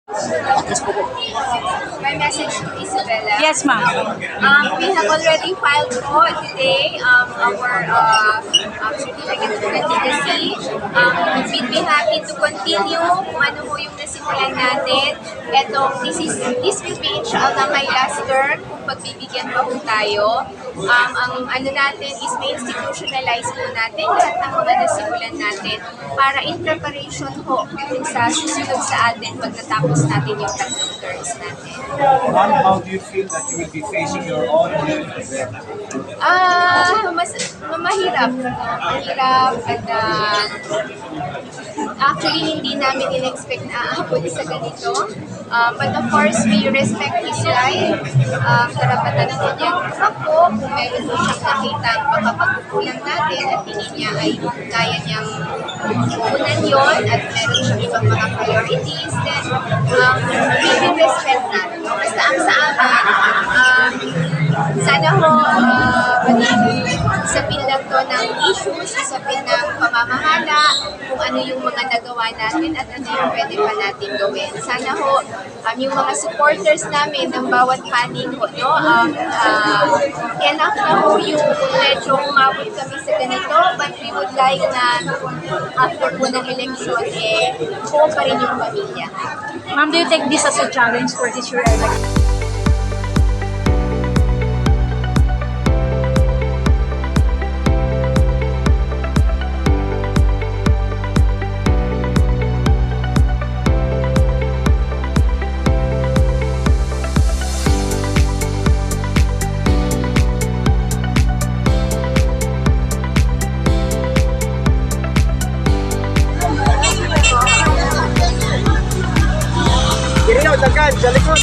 My message to Isabella. Yes, ma'am. We have already filed po today our certificate of candidacy. We'd be happy to continue kung ano ho yung nasimulan natin. This will be inshallah my last term kung pagbibigyan pa po tayo. Ang ano natin is may institutionalize po natin lahat ng mga nasimulan natin para in preparation ho sa susunod sa atin pag natapos natin yung tatlong terms natin. Ma'am, how do you feel that you will be facing your own Mahirap. Mahirap at actually hindi namin in-expect na aabot sa ganito. But of course, we respect his right. Karapatan naman niya ako kung meron po siyang nakita ang pagkapagkukulang natin at tingin niya ay kaya niyang kunan yon at meron siyang ibang mga priorities, then we will respect that. Basta ang sa amin, sana ho, isapin lang to ng issues, isapin ng pamamahala, kung ano yung mga nagawa natin at ano yung pwede pa natin gawin. Sana ho, yung mga supporters namin ng bawat panig ho, no? Enough na ho yung medyo umabot kami sa ganito, but we would like na after po ng election, buo pa rin yung pamilya. Ma'am, do you take this as a challenge for this year election? Kiri na, dagad, sa likod.